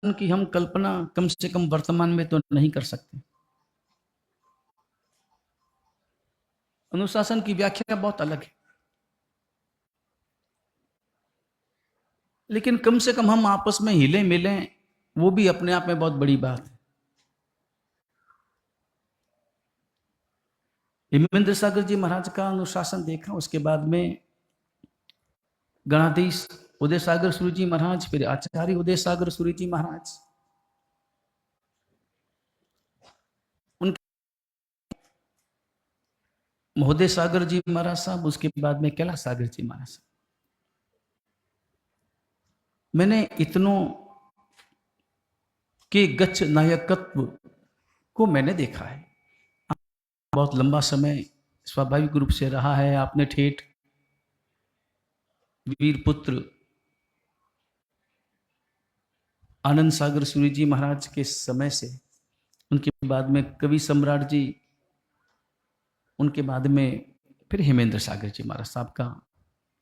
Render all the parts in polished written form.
की हम कल्पना कम से कम वर्तमान में तो नहीं कर सकते। अनुशासन की व्याख्या बहुत अलग है, लेकिन कम से कम हम आपस में हिले मिलें, वो भी अपने आप में बहुत बड़ी बात है। हेमेंद्र सागर जी महाराज का अनुशासन देखा, उसके बाद में गणाधीश उदय सागर सूरी जी महाराज, फिर आचार्य उदय सागर सूरी जी महाराज, उनके महोदय सागर जी महाराज साहब, उसके बाद में कैलाश सागर जी महाराज साहब। मैंने इतनों के गच्छ नायकत्व को मैंने देखा है। बहुत लंबा समय स्वाभाविक रूप से रहा है। आपने ठेठ वीर पुत्र आनंद सागर सूरी जी महाराज के समय से, उनके बाद में कवि सम्राट जी, उनके बाद में फिर हेमेंद्र सागर जी महाराज साहब का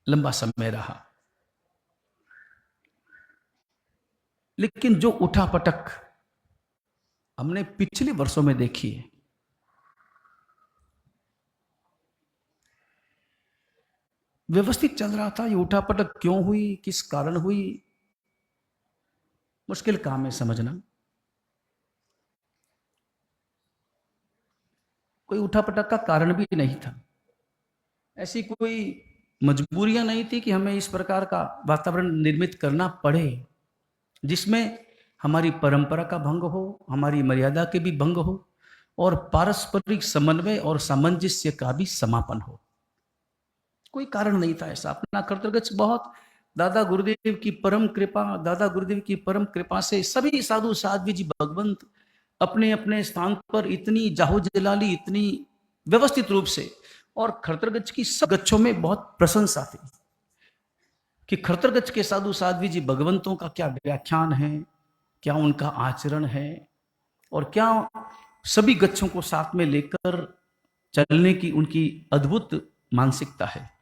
लंबा समय रहा। लेकिन जो उठापटक हमने पिछले वर्षों में देखी है, व्यवस्थित चल रहा था। ये उठापटक क्यों हुई, किस कारण हुई, मुश्किल काम है समझना। कोई उठापटक का कारण भी नहीं था, ऐसी कोई मजबूरियां नहीं थी कि हमें इस प्रकार का वातावरण निर्मित करना पड़े जिसमें हमारी परंपरा का भंग हो, हमारी मर्यादा के भी भंग हो, और पारस्परिक समन्वय और सामंजस्य का भी समापन हो। कोई कारण नहीं था ऐसा। अपना कर्तव्य बहुत दादा गुरुदेव की परम कृपा, दादा गुरुदेव की परम कृपा से सभी साधु साध्वी जी भगवंत अपने अपने स्थान पर इतनी जाहो जलाली, इतनी व्यवस्थित रूप से, और खरतरगच्छ की सब गच्छों में बहुत प्रशंसा थी कि खरतरगच्छ के साधु साध्वी जी भगवंतों का क्या व्याख्यान है, क्या उनका आचरण है, और क्या सभी गच्छों को साथ में लेकर चलने की उनकी अद्भुत मानसिकता है।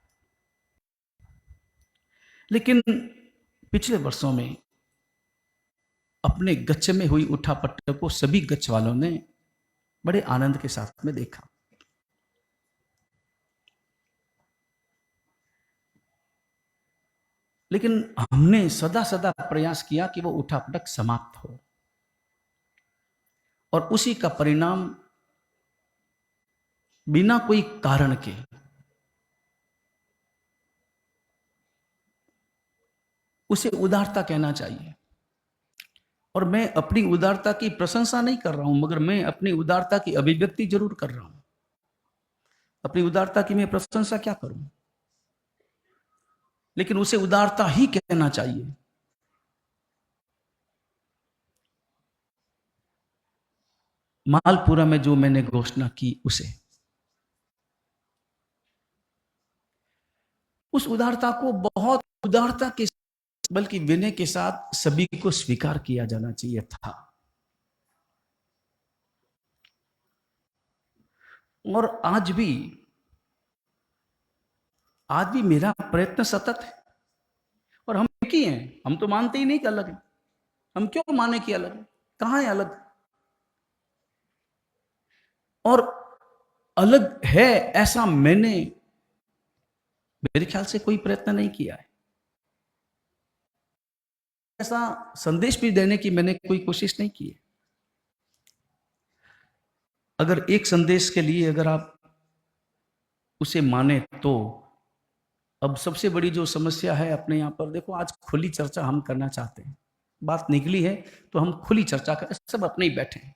लेकिन पिछले वर्षों में अपने गच्छ में हुई उठापटक को सभी गच्छ वालों ने बड़े आनंद के साथ में देखा। लेकिन हमने सदा सदा प्रयास किया कि वो उठापटक समाप्त हो, और उसी का परिणाम बिना कोई कारण के उसे उदारता कहना चाहिए। और मैं अपनी उदारता की प्रशंसा नहीं कर रहा हूं, मगर मैं अपनी उदारता की अभिव्यक्ति जरूर कर रहा हूं। अपनी उदारता की मैं प्रशंसा क्या करूं, लेकिन उसे उदारता ही कहना चाहिए। मालपुरा में जो मैंने घोषणा की उसे, उस उदारता को बहुत उदारता के बल्कि विनय के साथ सभी को स्वीकार किया जाना चाहिए था। और आज भी मेरा प्रयत्न सतत है। और हम एक ही हैं, हम तो मानते ही नहीं कि अलग है। हम क्यों माने कि अलग है, कहां है अलग? और अलग है ऐसा मैंने, मेरे ख्याल से कोई प्रयत्न नहीं किया है। ऐसा संदेश भी देने की मैंने कोई कोशिश नहीं की है। अगर एक संदेश के लिए अगर आप उसे माने तो अब सबसे बड़ी जो समस्या है अपने यहां पर, देखो आज खुली चर्चा हम करना चाहते हैं, बात निकली है तो हम खुली चर्चा करें। सब अपने ही बैठे हैं,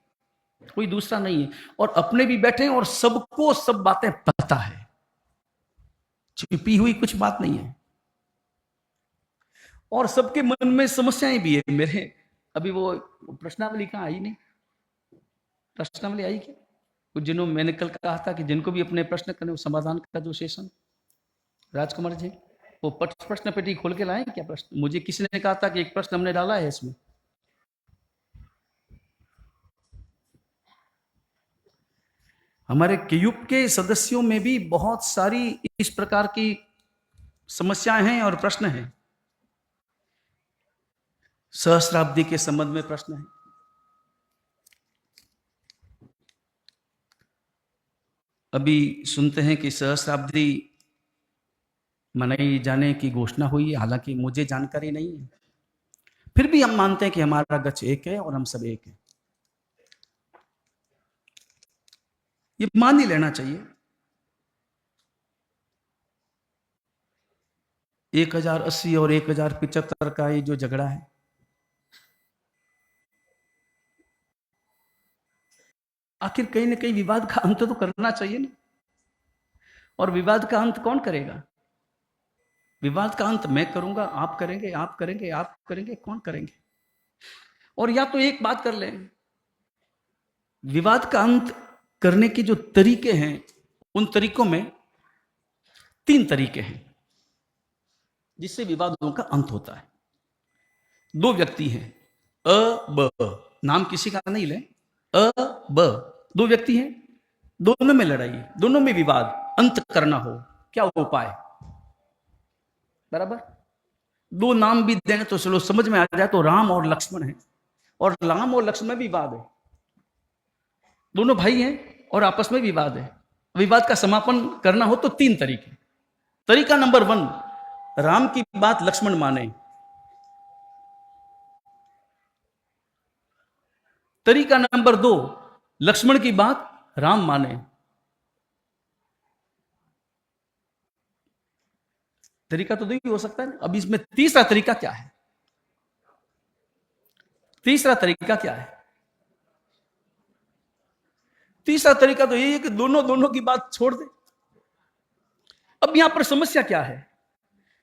कोई दूसरा नहीं है, और अपने भी बैठे हैं और सबको सब बातें पता है, छिपी हुई कुछ बात नहीं है, और सबके मन में समस्याएं भी है। मेरे अभी वो प्रश्नावली कहाँ आई नहीं, प्रश्नावली आई क्या? कुछ जिन्हों मैंने कल कहा था कि जिनको भी अपने प्रश्न करने, वो समाधान का जो सेशन, राजकुमार जी वो प्रश्न पेटी खोल के लाए क्या प्रश्न? मुझे किसी ने कहा था कि एक प्रश्न हमने डाला है इसमें। हमारे क्यूब के सदस्यों में भी बहुत सारी इस प्रकार की समस्याएं हैं और प्रश्न हैं। सहस्राब्दी के संबंध में प्रश्न है। अभी सुनते हैं कि सहस्राब्दी मनाई जाने की घोषणा हुई है, हालांकि मुझे जानकारी नहीं है। फिर भी हम मानते हैं कि हमारा गच्छ एक है और हम सब एक हैं। ये मान ही लेना चाहिए। 1080 और 1075 का ये जो झगड़ा है, आखिर कहीं ना कहीं विवाद का अंत तो करना चाहिए ना। और विवाद का अंत कौन करेगा? विवाद का अंत मैं करूंगा, आप करेंगे, आप करेंगे, आप करेंगे, कौन करेंगे? और या तो एक बात कर लें, विवाद का अंत करने के जो तरीके हैं, उन तरीकों में 3 तरीके हैं जिससे विवादों का अंत होता है। 2 व्यक्ति हैं, अ ब, नाम किसी का नहीं ले, अ ब, 2 व्यक्ति हैं, दोनों में लड़ाई, दोनों में विवाद, अंत करना हो, क्या उपाय? बराबर। 2 नाम भी देने तो चलो समझ में आ जाए, तो राम और लक्ष्मण है, और राम और लक्ष्मण में विवाद है, दोनों भाई हैं और आपस में विवाद है। विवाद का समापन करना हो तो 3 तरीके। तरीका नंबर 1, राम की बात लक्ष्मण माने। तरीका नंबर 2, लक्ष्मण की बात राम माने। तरीका तो 2 ही हो सकता है। अब इसमें तीसरा तरीका क्या है? तीसरा तरीका क्या है? तीसरा तरीका तो यही है कि दोनों दोनों की बात छोड़ दे। अब यहां पर समस्या क्या है?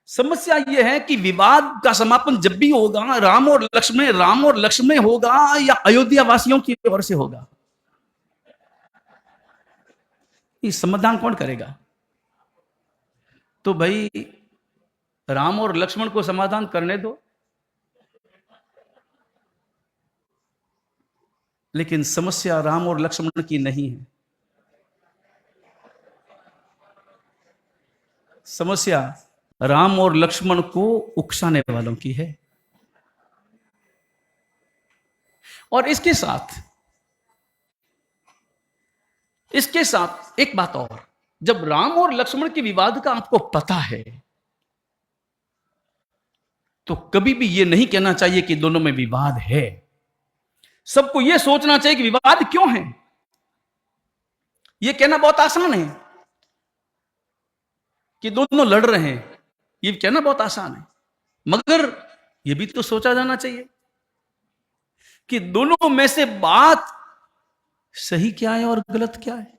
समस्या यह है कि विवाद का समापन जब भी होगा, राम और लक्ष्मण में होगा या अयोध्या वासियों की ओर से होगा? इस समाधान कौन करेगा? तो भाई राम और लक्ष्मण को समाधान करने दो, लेकिन समस्या राम और लक्ष्मण की नहीं है। समस्या राम और लक्ष्मण को उकसाने वालों की है। और इसके साथ एक बात और, जब राम और लक्ष्मण के विवाद का आपको पता है, तो कभी भी यह नहीं कहना चाहिए कि दोनों में विवाद है। सबको यह सोचना चाहिए कि विवाद क्यों है। यह कहना बहुत आसान है कि दोनों लड़ रहे हैं, यह कहना बहुत आसान है, मगर यह भी तो सोचा जाना चाहिए कि दोनों में से बात सही क्या है और गलत क्या है।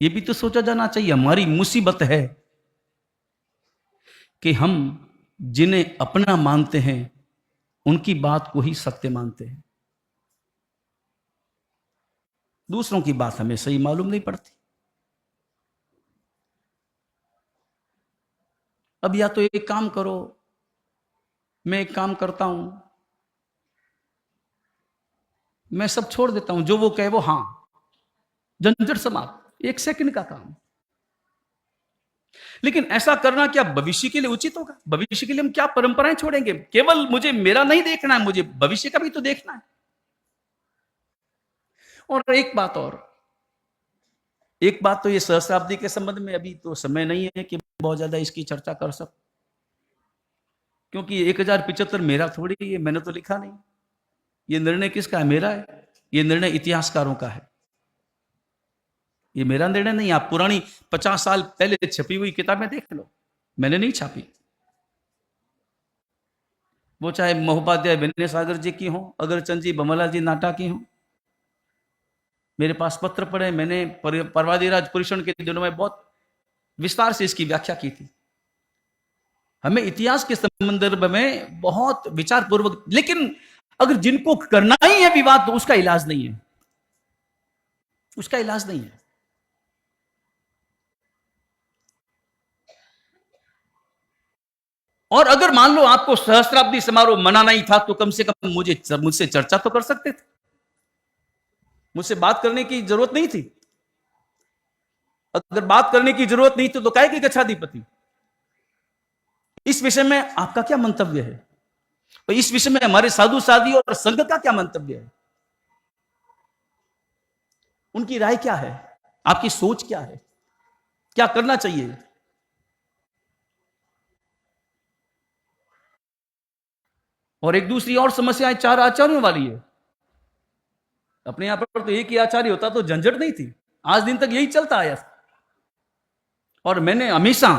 यह भी तो सोचा जाना चाहिए। हमारी मुसीबत है कि हम जिन्हें अपना मानते हैं उनकी बात को ही सत्य मानते हैं, दूसरों की बात हमें सही मालूम नहीं पड़ती। अब या तो एक काम करो, मैं एक काम करता हूं, मैं सब छोड़ देता हूं, जो वो कहे वो हां, झंझट समाप्त, 1 सेकंड का काम। लेकिन ऐसा करना क्या भविष्य के लिए उचित होगा? भविष्य के लिए हम क्या परंपराएं छोड़ेंगे? केवल मुझे मेरा नहीं देखना है, मुझे भविष्य का भी तो देखना है। और एक बात तो ये सहस्राब्दी के संबंध में अभी तो समय नहीं है कि बहुत ज्यादा इसकी चर्चा कर सकूं, क्योंकि 1075 मेरा थोड़ी है, मैंने तो लिखा नहीं। ये निर्णय किसका है? मेरा है। ये निर्णय इतिहासकारों का है, ये मेरा निर्णय नहीं। आप पुरानी 50 साल पहले छपी हुई किताबें देख लो, मैंने नहीं छापी। वो चाहे महोपाध्याय विनय सागर जी की हो, अगरचंद जी बमला जी नाटा की हो। मेरे पास पत्र पड़े, मैंने परवादीराज पुरुषण के दिनों में बहुत विस्तार से इसकी व्याख्या की थी। हमें इतिहास के संदर्भ में बहुत विचार पूर्वक, लेकिन अगर जिनको करना ही है विवाद तो उसका इलाज नहीं है, उसका इलाज नहीं है। और अगर मान लो आपको सहस्त्राब्दी समारोह मनाना ही था, तो कम से कम मुझसे चर्चा तो कर सकते थे, मुझसे बात करने की जरूरत नहीं थी। अगर बात करने की जरूरत नहीं थी तो काहे की गच्छाधिपति? इस विषय में आपका क्या मंतव्य है? तो इस विषय में हमारे साधु साधी और संघ का क्या मंतव्य है? उनकी राय क्या है? आपकी सोच क्या है? क्या करना चाहिए? और एक दूसरी और समस्या 4 आचार्यों वाली है। अपने यहां पर तो एक ही आचार्य होता तो झंझट नहीं थी, आज दिन तक यही चलता आया। और मैंने हमेशा,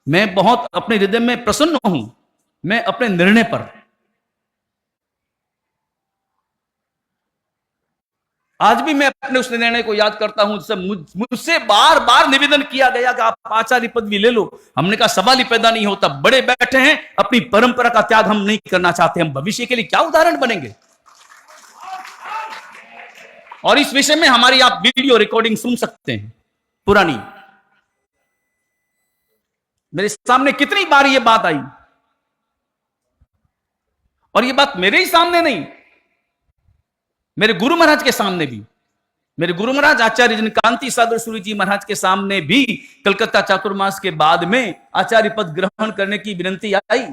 मैं बहुत अपने हृदय में प्रसन्न हूं, मैं अपने निर्णय पर, आज भी मैं अपने उस निर्णय को याद करता हूं। सब मुझसे बार बार निवेदन किया गया कि आप आचार्य पदवी ले लो। हमने कहा सवाल ही पैदा नहीं होता, बड़े बैठे हैं, अपनी परंपरा का त्याग हम नहीं करना चाहते, हम भविष्य के लिए क्या उदाहरण बनेंगे। और इस विषय में हमारी आप वीडियो रिकॉर्डिंग सुन सकते हैं, पुरानी। मेरे सामने कितनी बार ये बात आई, और ये बात मेरे ही सामने नहीं, मेरे गुरु महाराज के सामने भी, मेरे गुरु महाराज आचार्य जनकांति सागर सूरी जी महाराज के सामने भी कलकत्ता चातुर्मास के बाद में आचार्य पद ग्रहण करने की विनंती आई।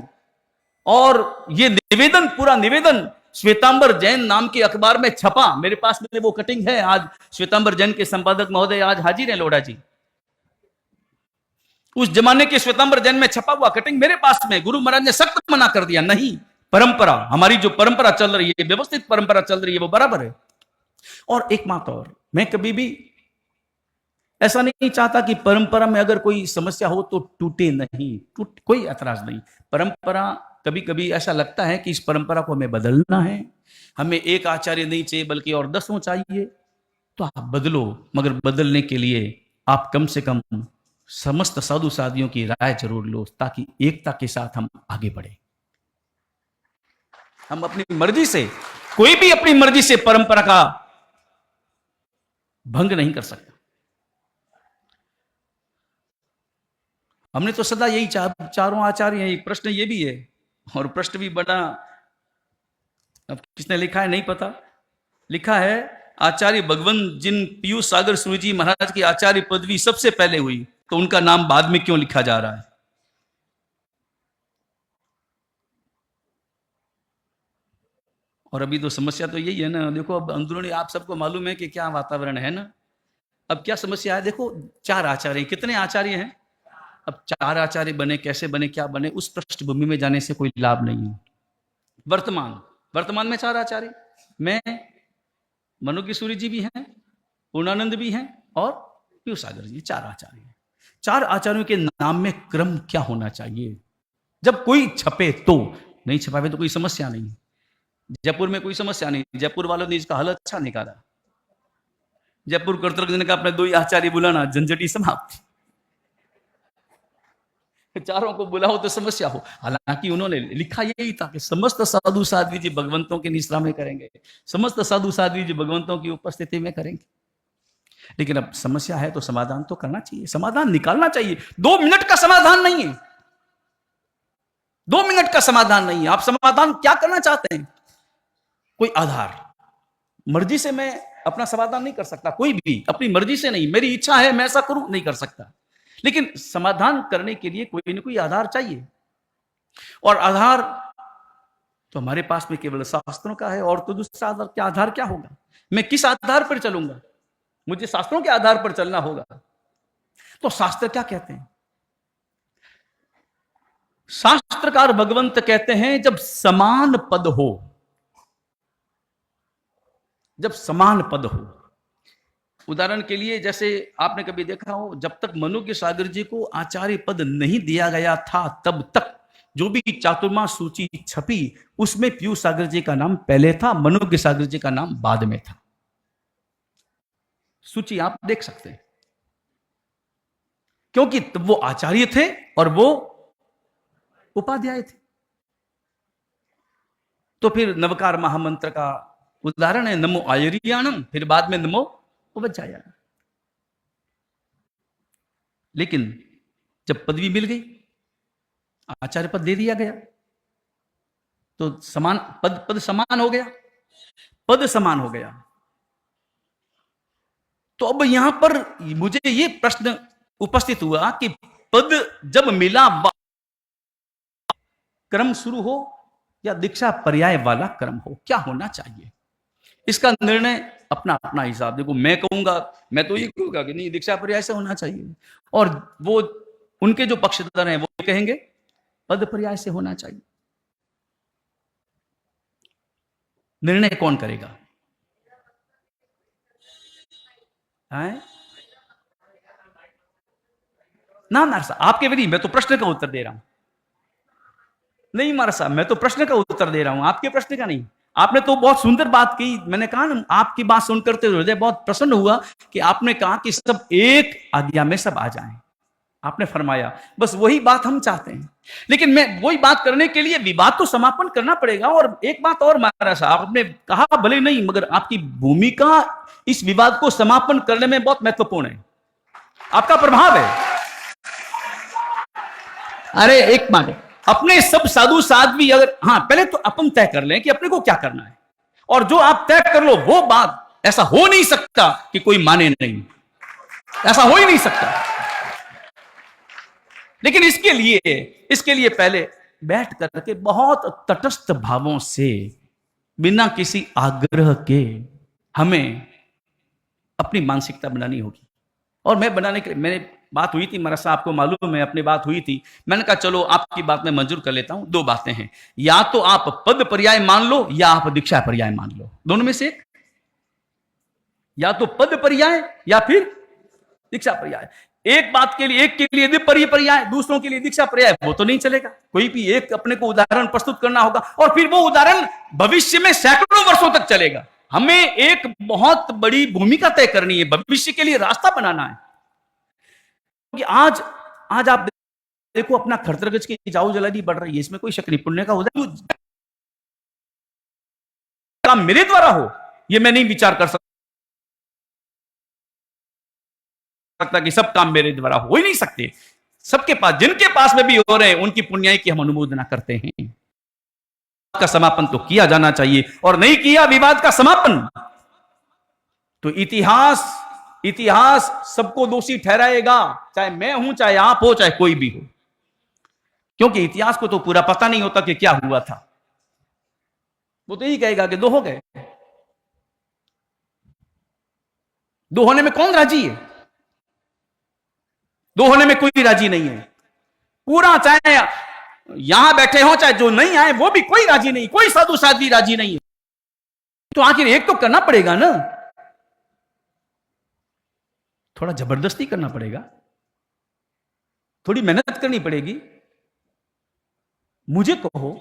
और ये निवेदन, पूरा निवेदन श्वेतांबर जैन नाम के अखबार में छपा। मेरे पास में वो कटिंग है, आज श्वेतांबर जैन के संपादक महोदय आज हाजिर है, लोढ़ा जी। उस जमाने के श्वेतांबर जैन में छपा हुआ कटिंग मेरे पास में। गुरु महाराज ने सख्त मना कर दिया, नहीं, परंपरा, हमारी जो परंपरा चल रही है, व्यवस्थित परंपरा चल रही है, वो बराबर है। और एक बात और, मैं कभी भी ऐसा नहीं चाहता कि परंपरा में अगर कोई समस्या हो तो टूटे नहीं, कोई ऐतराज नहीं। परंपरा, कभी कभी ऐसा लगता है कि इस परंपरा को हमें बदलना है, हमें एक आचार्य नहीं चाहिए बल्कि और 10 चाहिए, तो आप बदलो। मगर बदलने के लिए आप कम से कम समस्त साधु साधियों की राय जरूर लो, ताकि एकता के साथ हम आगे बढ़े। हम अपनी मर्जी से, कोई भी अपनी मर्जी से परंपरा का भंग नहीं कर सकता। हमने तो सदा यही चारों आचार्य हैं। एक प्रश्न ये भी है, और प्रश्न भी बड़ा, अब किसने लिखा है नहीं पता, लिखा है आचार्य भगवंत जिन पीयूष सागर सूरी जी महाराज की आचार्य पदवी सबसे पहले हुई, तो उनका नाम बाद में क्यों लिखा जा रहा है? और अभी तो समस्या तो यही है ना, देखो अब अंदरूनी आप सबको मालूम है कि क्या वातावरण है ना। अब क्या समस्या है, देखो 4 आचार्य, कितने आचार्य हैं? अब 4 आचार्य बने, कैसे बने, क्या बने, उस पृष्ठभूमि में जाने से कोई लाभ नहीं है। वर्तमान में 4 आचार्य, मैं, मनु किशोरी जी भी हैं, पूर्णानंद भी हैं, और पीयूष सागर जी, 4 आचार्य हैं। 4 आचार्यों के नाम में क्रम क्या होना चाहिए? जब कोई छपे तो, नहीं छपावे तो कोई समस्या नहीं। जयपुर में कोई समस्या नहीं, जयपुर वालों ने इसका हल अच्छा निकाला। जयपुर कर्तव्य ने कहा अपने 2 ही आचार्य बुलाना, झंझटी समाप्त। 4 को बुलाओ तो समस्या हो। हालांकि उन्होंने लिखा यही था कि समस्त साधु साध्वी जी भगवंतों की निश्रा में करेंगे, समस्त साधु साध्वी जी भगवंतों की उपस्थिति में करेंगे। लेकिन अब समस्या है तो समाधान तो करना चाहिए, समाधान निकालना चाहिए। 2 मिनट का समाधान नहीं है, 2 मिनट का समाधान नहीं है। आप समाधान क्या करना चाहते हैं? कोई आधार, मर्जी से मैं अपना समाधान नहीं कर सकता, कोई भी अपनी मर्जी से नहीं, मेरी इच्छा है मैं ऐसा करूं, नहीं कर सकता। लेकिन समाधान करने के लिए कोई ना कोई आधार चाहिए, और आधार तो हमारे पास में केवल शास्त्रों का है, और तो दूसरा आधार क्या, आधार क्या होगा? मैं किस आधार पर चलूंगा? मुझे शास्त्रों के आधार पर चलना होगा। तो शास्त्र क्या कहते हैं? शास्त्रकार भगवंत कहते हैं जब समान पद हो, जब समान पद हो। उदाहरण के लिए, जैसे आपने कभी देखा हो, जब तक मनु के सागर जी को आचार्य पद नहीं दिया गया था, तब तक जो भी चातुर्मास सूची छपी उसमें पीयूष सागर जी का नाम पहले था, मनु के सागर जी का नाम बाद में था। सूची आप देख सकते हैं, क्योंकि वो आचार्य थे और वो उपाध्याय थे। तो फिर नवकार महामंत्र का उदाहरण है नमो आयरियाणम, फिर बाद में नमो उपज्जाया। लेकिन जब पदवी मिल गई, आचार्य पद दे दिया गया, तो समान पद समान हो गया, पद समान हो गया। तो अब यहां पर मुझे ये प्रश्न उपस्थित हुआ कि पद जब मिला, क्रम शुरू हो या दीक्षा पर्याय वाला कर्म हो, क्या होना चाहिए? इसका निर्णय अपना अपना हिसाब। देखो, मैं कहूंगा, मैं तो ये कहूंगा कि नहीं, दीक्षा पर्याय से होना चाहिए, और वो उनके जो पक्षधर हैं वो कहेंगे पद पर्याय से होना चाहिए। निर्णय कौन करेगा? है ना महाराज साहब, आपके भी नहीं, मैं तो प्रश्न का उत्तर दे रहा हूं। नहीं महाराज साहब, मैं तो प्रश्न का उत्तर दे रहा हूं, आपके प्रश्न का नहीं। आपने तो बहुत सुंदर बात की, मैंने कहा ना, आपकी बात सुनकर तो हृदय बहुत प्रसन्न हुआ कि आपने कहा कि सब एक आज्ञा में सब आ जाएं। आपने फरमाया, बस वही बात हम चाहते हैं। लेकिन मैं वही बात करने के लिए विवाद तो समापन करना पड़ेगा। और एक बात और महाराज साहब, आपने कहा भले नहीं, मगर आपकी भूमिका इस विवाद को समापन करने में बहुत महत्वपूर्ण है, आपका प्रभाव है। अरे एक माने, अपने सब साधु साध्वी, अगर हाँ, पहले तो अपन तय कर लें कि अपने को क्या करना है, और जो आप तय कर लो वो बात, ऐसा हो नहीं सकता कि कोई माने नहीं, ऐसा हो ही नहीं सकता। लेकिन इसके लिए पहले बैठ करके बहुत तटस्थ भावों से, बिना किसी आग्रह के, हमें अपनी मानसिकता बनानी होगी। और मैं बनाने के लिए, मैंने बात हुई थी महाराज साहब, आपको मालूम है, अपनी बात हुई थी, मैंने कहा चलो आपकी बात मैं मंजूर कर लेता हूं। दो बातें हैं, या तो आप पद पर्याय मान लो या आप दीक्षा पर्याय मान लो, दोनों में से एक। या तो पद पर्याय या फिर दीक्षा पर्याय। एक बात के लिए, एक के लिए पद पर्याय, दूसरों के लिए दीक्षा पर्याय, वो तो नहीं चलेगा। कोई भी एक अपने को उदाहरण प्रस्तुत करना होगा, और फिर वो उदाहरण भविष्य में सैकड़ों वर्षों तक चलेगा। हमें एक बहुत बड़ी भूमिका तय करनी है, भविष्य के लिए रास्ता बनाना है। आज आप देखो, अपना खर्तरगज की जाऊ जलाली बढ़ रही है, इसमें कोई शक नहीं। पुण्य का उदय काम मेरे द्वारा हो, ये मैं नहीं विचार कर सकता कि सब काम मेरे द्वारा हो ही नहीं सकते। सबके पास, जिनके पास में भी हो रहे हैं, उनकी पुण्याई की हम अनुमोदना करते हैं। का समापन तो किया जाना चाहिए, और नहीं किया विवाद का समापन, तो इतिहास सबको दोषी ठहराएगा, चाहे मैं हूं, चाहे आप हो, चाहे कोई भी हो। क्योंकि इतिहास को तो पूरा पता नहीं होता कि क्या हुआ था। वो तो यही कहेगा कि दो हो गए। दो होने में कौन राजी है? दो होने में कोई भी राजी नहीं है। पूरा, चाहे यहां बैठे हो, चाहे जो नहीं आए वो भी कोई राजी नहीं, कोई साधु साध्वी राजी नहीं है। तो आखिर एक तो करना पड़ेगा ना, थोड़ा जबरदस्ती करना पड़ेगा, थोड़ी मेहनत करनी पड़ेगी। मुझे कहो,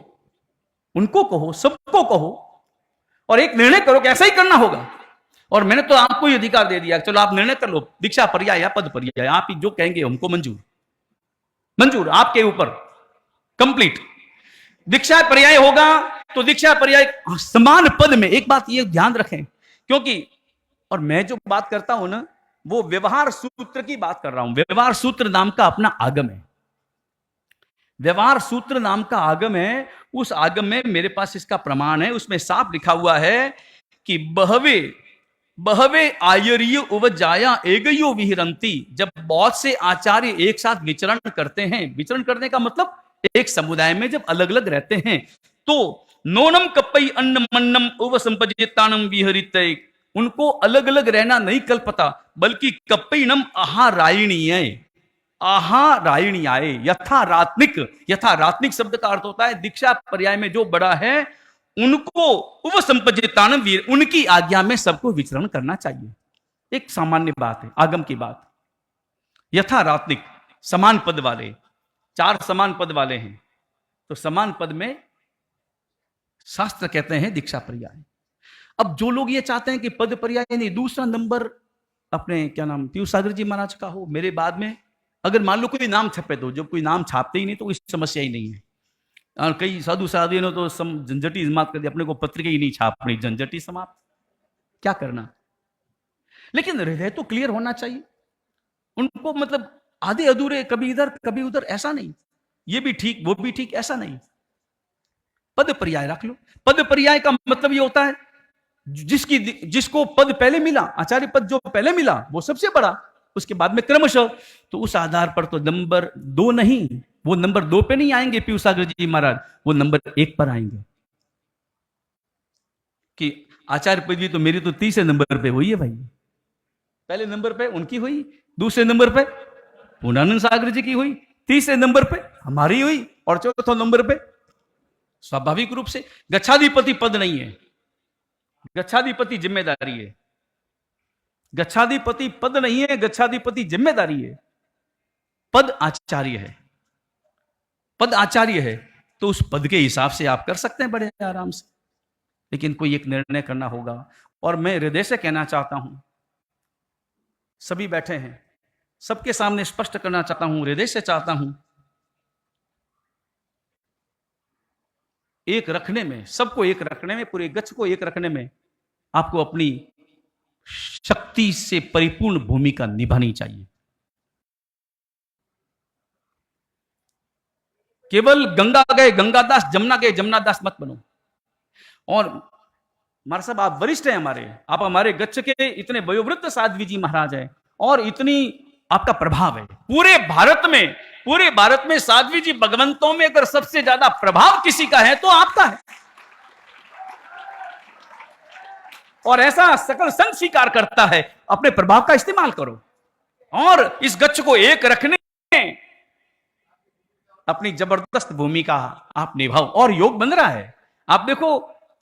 उनको कहो, सबको कहो, और एक निर्णय करो कि ऐसा ही करना होगा। और मैंने तो आपको ही अधिकार दे दिया, चलो आप निर्णय कर लो, दीक्षा पर्याय या पद पर्याय, आप ही जो कहेंगे हमको मंजूर, आपके ऊपर कंप्लीट। दीक्षा पर्याय होगा तो दीक्षा पर्याय समान पद में। एक बात ये ध्यान रखें, क्योंकि और मैं जो बात करता हूं ना, वो व्यवहार सूत्र की बात कर रहा हूं। व्यवहार सूत्र नाम का अपना आगम है, व्यवहार सूत्र नाम का आगम है। उस आगम में मेरे पास इसका प्रमाण है, उसमें साफ लिखा हुआ है कि बहवे आयर्य उवजाया एगयो विहरंती। जब बहुत से आचार्य एक साथ विचरण करते हैं, विचरण करने का मतलब एक समुदाय में जब अलग अलग रहते हैं, तो नोनम कपई अन्न मन्नम उव संपजितानम विहरित, उनको अलग अलग रहना नहीं कल्पता, बल्कि कपईनम आहारायणीयाय यथा रात्निक शब्द का अर्थ होता है दीक्षा पर्याय में जो बड़ा है उनको उव संपजितानम वीर, उनकी आज्ञा में सबको विचरण करना चाहिए। एक सामान्य बात है, आगम की बात। यथा रात्निक, समान पद वाले, 4 समान पद वाले हैं, तो समान पद में शास्त्र कहते हैं दीक्षा पर्याय। अब जो लोग ये चाहते हैं कि पद पर्याय नहीं, दूसरा नंबर अपने क्या नाम पीयूष सागर जी महाराज का हो, मेरे बाद में अगर मान लो कोई नाम छपे, तो जब कोई नाम छापते ही नहीं तो कोई समस्या ही नहीं है। और कई साधु साधु ने तो झंझटी समाप्त कर दी, अपने को पत्रिका ही नहीं छापनी, झंझटी समाप्त, क्या करना। लेकिन हृदय तो क्लियर होना चाहिए उनको, मतलब आधे अधूरे, कभी इधर कभी उधर, ऐसा नहीं, ये भी ठीक वो भी ठीक, ऐसा नहीं। पद पर्याय रख लो। पद पर्याय का मतलब ये होता है जिसको पद पहले मिला, आचार्य पद जो पहले मिला वो सबसे बड़ा, उसके बाद में क्रमशः, तो उस आधार पर तो नंबर 2 नहीं, वो नंबर 2 पे नहीं आएंगे पीयूष सागर जी महाराज, वो नंबर 1 पर आएंगे। कि आचार्य पदवी तो मेरी तो तीसरे नंबर पे हुई है भाई। पहले नंबर पे उनकी हुई, दूसरे नंबर पे पूर्णानंद सागर जी की हुई, तीसरे नंबर पे हमारी हुई, और चौथे नंबर पे स्वाभाविक रूप से गच्छाधिपति पद नहीं है, गच्छाधिपति जिम्मेदारी है। गच्छाधिपति पद नहीं है, गच्छाधिपति जिम्मेदारी है। पद आचार्य है, पद आचार्य है तो उस पद के हिसाब से आप कर सकते हैं बड़े आराम से, लेकिन कोई एक निर्णय करना होगा। और मैं हृदय से कहना चाहता हूं, सभी बैठे हैं, सबके सामने स्पष्ट करना चाहता हूं, हृदय से चाहता हूं, एक रखने में, सबको एक रखने में, पूरे गच्छ को एक रखने में आपको अपनी शक्ति से परिपूर्ण भूमिका निभानी चाहिए। केवल गंगा गए गंगादास, जमुना गए जमुनादास मत बनो। और महाराज साहब आप वरिष्ठ हैं हमारे, आप हमारे गच्छ के इतने वयोवृद्ध साध्वी जी महाराज हैं, और इतनी आपका प्रभाव है पूरे भारत में साध्वी जी भगवंतों में अगर सबसे ज्यादा प्रभाव किसी का है तो आपका है। और ऐसा सकल संघ स्वीकार करता है, अपने प्रभाव का इस्तेमाल करो और इस गच्छ को एक रखने में अपनी जबरदस्त भूमिका आप निभाओ। और योग बन रहा है, आप देखो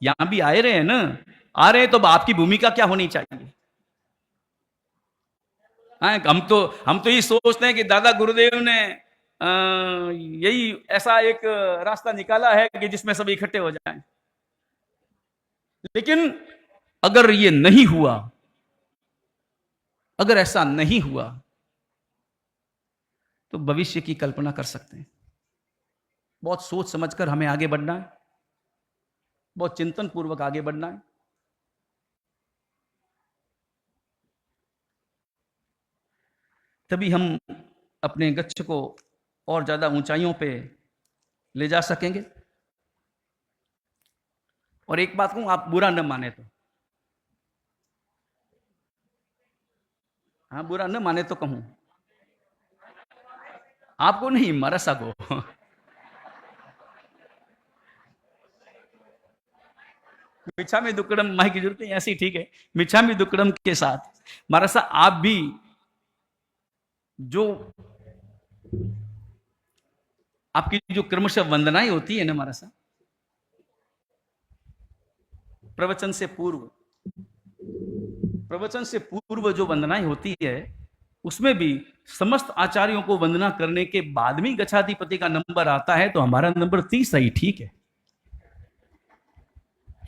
यहां भी आए रहे हैं ना, आ रहे हैं तो आपकी भूमिका क्या होनी चाहिए। हम तो ये सोचते हैं कि दादा गुरुदेव ने यही ऐसा एक रास्ता निकाला है कि जिसमें सब इकट्ठे हो जाएं। लेकिन अगर ये नहीं हुआ, अगर ऐसा नहीं हुआ तो भविष्य की कल्पना कर सकते हैं। बहुत सोच समझकर हमें आगे बढ़ना है, बहुत चिंतन पूर्वक आगे बढ़ना है। तभी हम अपने गच्छ को और ज्यादा ऊंचाइयों पे ले जा सकेंगे। और एक बात कहूं, आप बुरा न माने तो, हाँ बुरा न माने तो कहूं, आपको नहीं मरसा को। मिच्छामी दुक्कडम माही की जरूरत नहीं, ऐसी ठीक है। मिच्छामी दुक्कडम के साथ मरसा आप भी जो आपकी जो क्रमशः वंदनाएं होती है ना मरसा, प्रवचन से पूर्व जो वंदनाएं होती है, उसमें भी समस्त आचार्यों को वंदना करने के बाद में गच्छाधिपति का नंबर आता है, तो हमारा नंबर 30 ही ठीक है।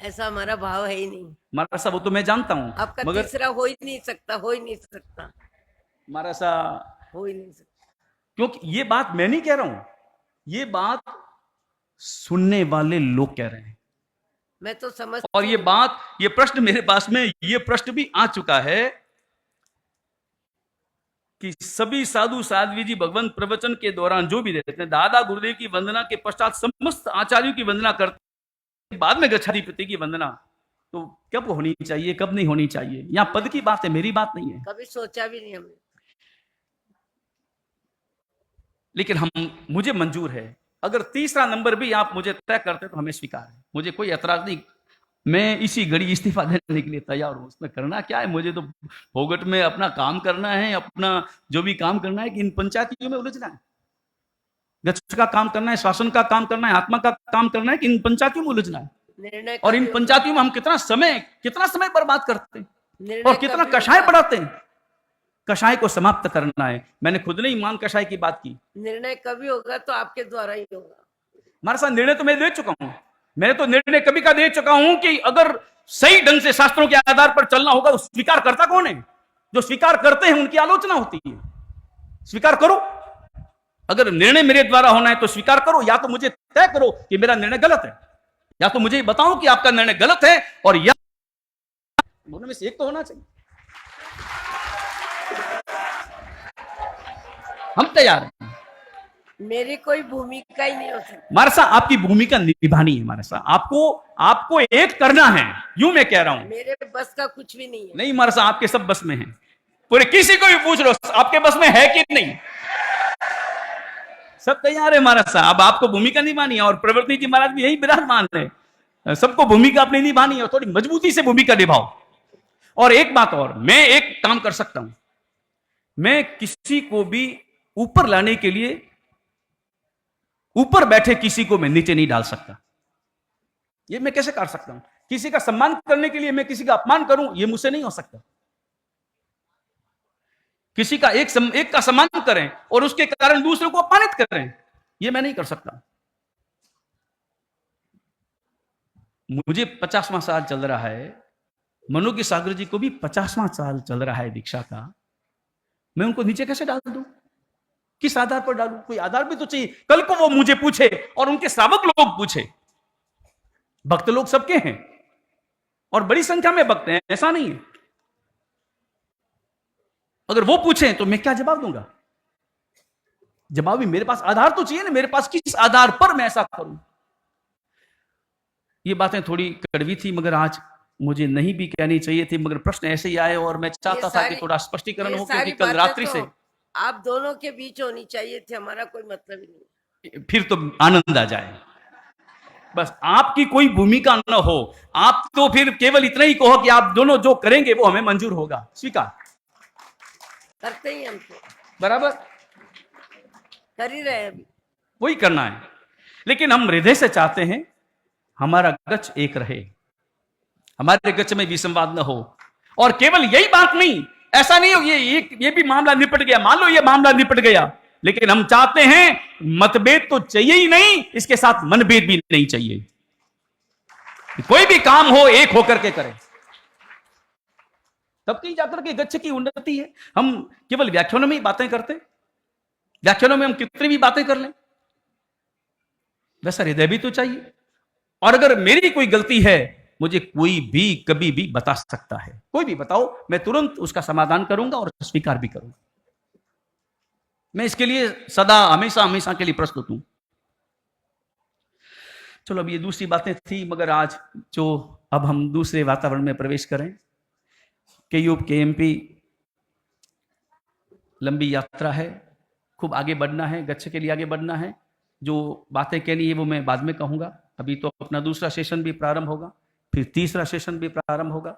ऐसा हमारा भाव है ही नहीं हमारा सा, वो तो मैं जानता हूं, आपका मगर तीसरा हो ही नहीं सकता, हो ही नहीं सकता, हमारा सा हो ही नहीं सकता। क्योंकि ये बात मैं नहीं कह रहा हूं, ये बात सुनने वाले लोग कह रहे हैं। मैं तो समझ, और ये बात, ये प्रश्न मेरे पास में, ये प्रश्न भी आ चुका है कि सभी साधु साध्वी जी भगवंत प्रवचन के दौरान जो भी रहते हैं, दादा गुरुदेव की वंदना के पश्चात समस्त आचार्यों की वंदना करते, बाद में गच्छाधिपति की वंदना तो कब होनी चाहिए, कब नहीं होनी चाहिए। यहां पद की बात है, मेरी बात नहीं है। कभी सोचा भी नहीं हमने। लेकिन मुझे मंजूर है, अगर तीसरा नंबर भी आप मुझे तय करते तो हमें स्वीकार है, मुझे कोई एतराज नहीं। मैं इसी घड़ी इस्तीफा देने के लिए तैयार हूं। उसमें करना क्या है, मुझे तो फोगट में अपना काम करना है, अपना जो भी काम करना है कि इन पंचायतियों में उलझना है, गच्छ का काम करना है, शासन का काम करना है, आत्मा का काम करना है कि इन पंचायतियों में उलझना है। और इन पंचायतियों में हम कितना समय बर्बाद करते हैं और कितना कषाय बढ़ाते हैं। कषाय को समाप्त करना है। मैंने खुद ने ईमान कषाय की बात की। निर्णय कभी होगा तो आपके द्वारा ही होगा। हमारे साथ निर्णय तो मैं दे चुका हूं, मैंने तो निर्णय कभी का दे चुका हूं कि अगर सही ढंग से शास्त्रों के आधार पर चलना होगा तो स्वीकार करता कौन है? जो स्वीकार करते हैं उनकी आलोचना होती है। स्वीकार करो, अगर निर्णय मेरे द्वारा होना है तो स्वीकार करो, या तो मुझे तय करो कि मेरा निर्णय गलत है, या तो मुझे बताओ कि आपका निर्णय गलत है, और या दोनों में से एक तो होना चाहिए। हम तैयार हैं। मेरी कोई भूमिका ही नहीं हो सकती। मारसा आपकी भूमिका निभानी है। मारसा आपको एक करना है, यूं मैं कह रहा हूं। मेरे बस का कुछ भी नहीं है। नहीं मारसा, आपके सब बस में है। पूरे किसी को भी पूछ लो आपके बस में है कि नहीं, सब तैयार है महाराज साहब। आपको भूमिका निभानी है। और प्रवृत्ति जी महाराज भी यही विराजमान है। सबको भूमिका अपनी निभानी है, थोड़ी मजबूती से भूमिका निभाओ। और एक बात और, मैं एक काम कर सकता हूं, मैं किसी को भी ऊपर लाने के लिए ऊपर बैठे किसी को मैं नीचे नहीं डाल सकता। ये मैं कैसे कर सकता हूं? किसी का सम्मान करने के लिए मैं किसी का अपमान करूं, ये मुझसे नहीं हो सकता। किसी का एक का सम्मान करें और उसके कारण दूसरे को अपमानित करें, ये मैं नहीं कर सकता। मुझे 50वां साल चल रहा है, मनोज्ञ सागर जी को भी 50वां साल चल रहा है दीक्षा का। मैं उनको नीचे कैसे डाल दूं? किस आधार पर डालूं? कोई आधार भी तो चाहिए। कल को वो मुझे पूछे और उनके श्रावक लोग पूछे, भक्त लोग सबके हैं और बड़ी संख्या में भक्त हैं, ऐसा नहीं है। अगर वो पूछे तो मैं क्या जवाब दूंगा? जवाब भी मेरे पास आधार तो चाहिए ना, मेरे पास किस आधार पर मैं ऐसा करूं? ये बातें थोड़ी कड़वी थी, मगर आज मुझे नहीं भी कहनी चाहिए थी, मगर प्रश्न ऐसे ही आए और मैं चाहता था कि थोड़ा स्पष्टीकरण हो, क्योंकि कल रात्रि से आप दोनों के बीच होनी चाहिए थी, हमारा कोई मतलब ही नहीं। फिर तो आनंद आ जाए। बस आपकी कोई भूमिका न हो, आप तो फिर केवल इतना ही कहो कि आप दोनों जो करेंगे वो हमें मंजूर होगा, स्वीकार करते ही हम तो बराबर कर ही रहे हैं, अभी वही करना है। लेकिन हम हृदय से चाहते हैं हमारा गच्छ एक रहे, हमारे गच्छ में विसंवाद न हो। और केवल यही बात नहीं, ऐसा नहीं हो ये भी मामला निपट गया, मान लो ये मामला निपट गया, लेकिन हम चाहते हैं मतभेद तो चाहिए ही नहीं, इसके साथ मनभेद भी नहीं चाहिए। कोई भी काम हो एक होकर के करें, तब कहीं जाकर के गच्छ की उन्नति है। हम केवल व्याख्यानों में ही बातें करते, व्याख्यानों में हम कितनी भी बातें कर लें, वैसा हृदय भी तो चाहिए। और अगर मेरी कोई गलती है, मुझे कोई भी कभी भी बता सकता है, कोई भी बताओ, मैं तुरंत उसका समाधान करूंगा और स्वीकार भी करूंगा। मैं इसके लिए सदा हमेशा हमेशा के लिए प्रस्तुत हूं। चलो, अब ये दूसरी बातें थी, मगर आज जो अब हम दूसरे वातावरण में प्रवेश करें, केयूब केएमपी लंबी यात्रा है, खूब आगे बढ़ना है, गच्छ के लिए आगे बढ़ना है। जो बातें कहनी है वो मैं बाद में कहूंगा। अभी तो अपना दूसरा सेशन भी प्रारंभ होगा, फिर तीसरा सेशन भी प्रारंभ होगा।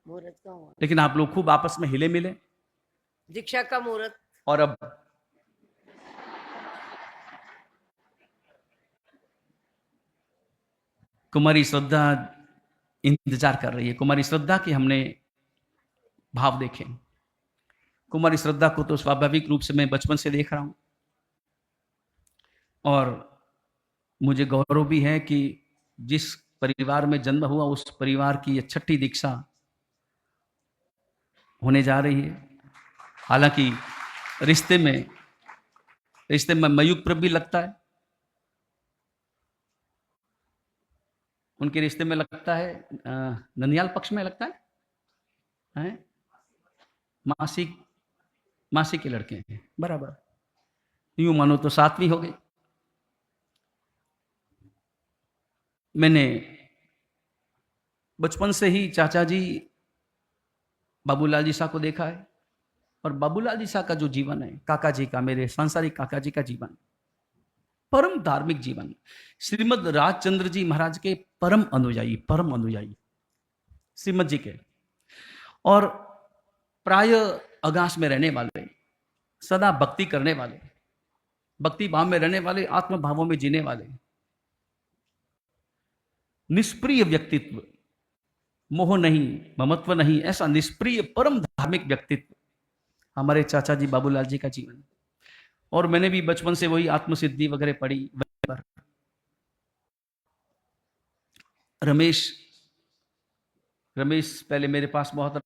मुहूर्त का हुआ, लेकिन आप लोग खूब आपस में हिले मिले। दीक्षा का मुहूर्त। और अब कुमारी श्रद्धा इंतजार कर रही है। कुमारी श्रद्धा के हमने भाव देखे। कुमारी श्रद्धा को तो स्वाभाविक रूप से मैं बचपन से देख रहा हूं, और मुझे गौरव भी है कि जिस परिवार में जन्म हुआ उस परिवार की यह छठी दीक्षा होने जा रही है। हालांकि रिश्ते में मयूख प्रभ भी लगता है, उनके रिश्ते में लगता है, ननियाल पक्ष में लगता है? मासी के लड़के हैं, बराबर। यूं मानो तो 7वीं हो गई। मैंने बचपन से ही चाचा जी बाबूलाल जी शाह को देखा है, और बाबूलाल जी शाह का जो जीवन है, काका जी का, मेरे सांसारिक काका जी का जीवन, परम धार्मिक जीवन, श्रीमद राजचंद्र जी महाराज के परम अनुयायी श्रीमद जी के, और प्राय अगास में रहने वाले, सदा भक्ति करने वाले, भक्ति भाव में रहने वाले, आत्म भावों में जीने वाले, निष्प्रिय व्यक्तित्व, मोह नहीं, ममत्व नहीं, ऐसा निष्प्रिय परम धार्मिक व्यक्तित्व हमारे चाचा जी बाबूलाल जी का जीवन। और मैंने भी बचपन से वही आत्मसिद्धि वगैरह पढ़ी। रमेश पहले मेरे पास बहुत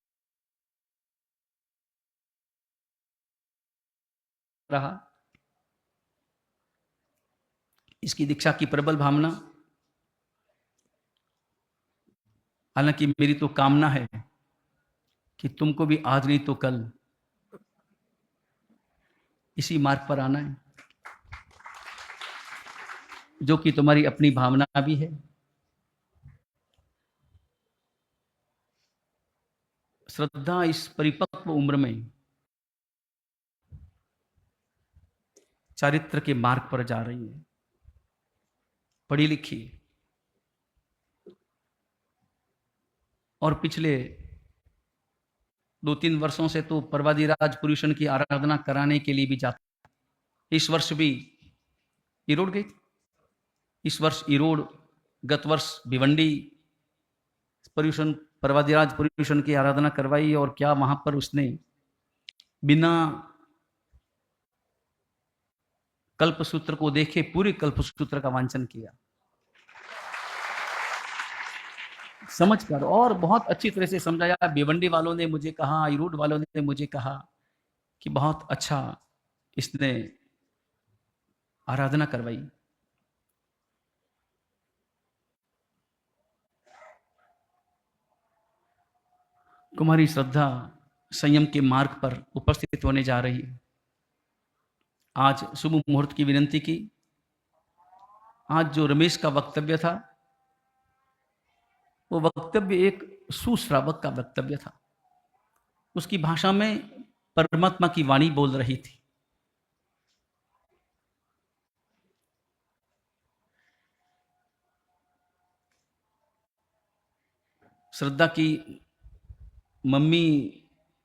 रहा। इसकी दीक्षा की प्रबल भावना, हालांकि मेरी तो कामना है कि तुमको भी आज नहीं तो कल इसी मार्ग पर आना है, जो कि तुम्हारी अपनी भावना भी है। श्रद्धा इस परिपक्व उम्र में चारित्र के मार्ग पर जा रही है, पढ़ी लिखी, और पिछले 2-3 वर्षों से तो पर्वादिराज पुरुषन की आराधना कराने के लिए भी जाता। इस वर्ष भी ईरोड गई, इस वर्ष ईरोड, गत वर्ष भिवंडी पर्युषण पर्वादिराज पुरुषन की आराधना करवाई। और क्या वहां पर उसने बिना कल्पसूत्र को देखे पूरे कल्पसूत्र का वांचन किया, समझकर, और बहुत अच्छी तरह से समझाया। भिवंडी वालों ने मुझे कहा, ईरोड वालों ने मुझे कहा कि बहुत अच्छा इसने आराधना करवाई। कुमारी श्रद्धा संयम के मार्ग पर उपस्थित होने जा रही है। आज शुभ मुहूर्त की विनंती की। आज जो रमेश का वक्तव्य था, वो वक्तव्य एक सुश्रावक का वक्तव्य था। उसकी भाषा में परमात्मा की वाणी बोल रही थी। श्रद्धा की मम्मी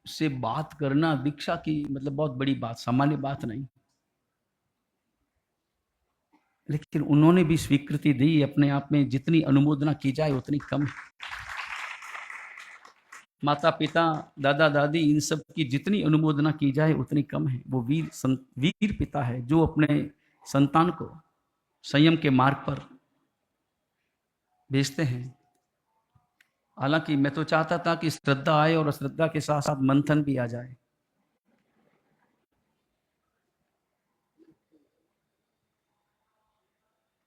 से बात करना दीक्षा की मतलब बहुत बड़ी बात, सामान्य बात नहीं, लेकिन उन्होंने भी स्वीकृति दी। अपने आप में जितनी अनुमोदना की जाए उतनी कम है। माता पिता, दादा दादी, इन सब की जितनी अनुमोदना की जाए उतनी कम है। वो वीर पिता है जो अपने संतान को संयम के मार्ग पर भेजते हैं। हालांकि मैं तो चाहता था कि श्रद्धा आए और श्रद्धा के साथ साथ मंथन भी आ जाए।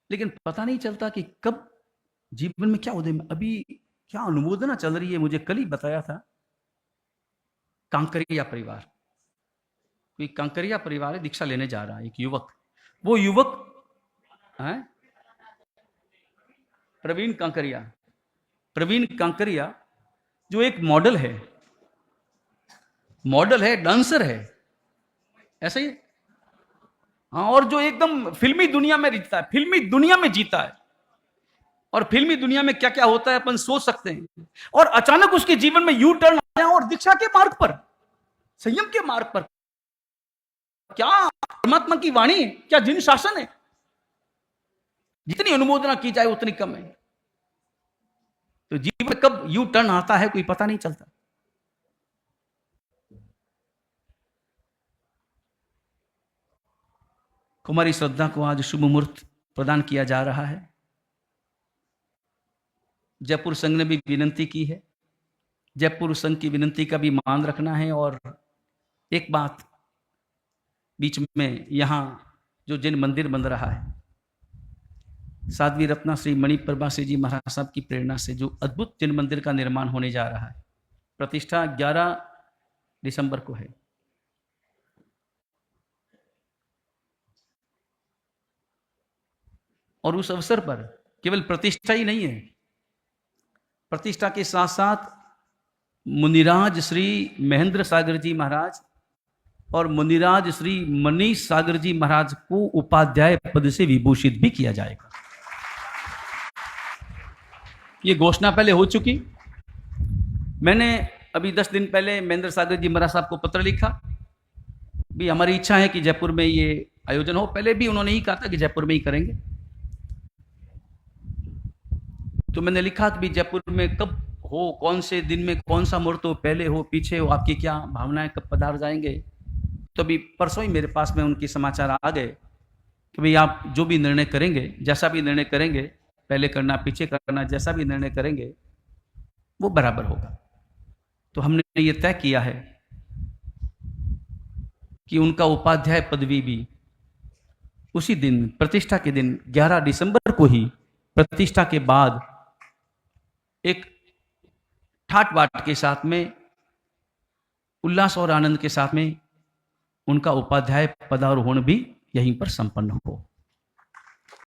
लेकिन पता नहीं चलता कि कब जीवन में क्या उदय में। अभी क्या अनुमोदना चल रही है, मुझे कल ही बताया था। कांकरिया परिवार, कोई कांकरिया परिवार है, दीक्षा लेने जा रहा है एक युवक। वो युवक है प्रवीण कांकरिया। प्रवीण कांकरिया जो एक मॉडल है, डांसर है, ऐसा ही। हाँ, और जो एकदम फिल्मी दुनिया में जीता है, फिल्मी दुनिया में जीता है। और फिल्मी दुनिया में क्या क्या होता है अपन सोच सकते हैं। और अचानक उसके जीवन में यू टर्न आया और दीक्षा के मार्ग पर, संयम के मार्ग पर। क्या परमात्मा की वाणी, क्या जिन शासन है। जितनी अनुमोदना की जाए उतनी कम है। तो जीवन में कब यू टर्न आता है कोई पता नहीं चलता। कुमारी श्रद्धा को आज शुभ मुहूर्त प्रदान किया जा रहा है। जयपुर संघ ने भी विनंती की है, जयपुर संघ की विनंती का भी मान रखना है। और एक बात बीच में, यहां जो जिन मंदिर बन रहा है, साध्वी रत्ना श्री मणिप्रभा से जी महाराज साहब की प्रेरणा से जो अद्भुत जिन मंदिर का निर्माण होने जा रहा है, प्रतिष्ठा 11 दिसंबर को है। और उस अवसर पर केवल प्रतिष्ठा ही नहीं है, प्रतिष्ठा के साथ साथ मुनिराज श्री महेंद्र सागर जी महाराज और मुनिराज श्री मनीष सागर जी महाराज को उपाध्याय पद से विभूषित भी किया जाएगा। ये घोषणा पहले हो चुकी। मैंने अभी 10 दिन पहले महेंद्र सागर जी महाराज साहब को पत्र लिखा भी हमारी इच्छा है कि जयपुर में ये आयोजन हो। पहले भी उन्होंने ही कहा था कि जयपुर में ही करेंगे। तो मैंने लिखा कि जयपुर में कब हो, कौन से दिन में, कौन सा मुहूर्त हो, पहले हो पीछे हो, आपकी क्या भावनाएं, कब पधार जाएंगे। तो अभी परसों ही मेरे पास में उनके समाचार आ गए कि भाई आप जो भी निर्णय करेंगे, जैसा भी निर्णय करेंगे, पहले करना पीछे करना, जैसा भी निर्णय करेंगे वो बराबर होगा। तो हमने ये तय किया है कि उनका उपाध्याय पदवी भी उसी दिन, प्रतिष्ठा के दिन 11 दिसंबर को ही, प्रतिष्ठा के बाद एक ठाट बाट के साथ में, उल्लास और आनंद के साथ में उनका उपाध्याय पदारोहण भी यहीं पर संपन्न हो।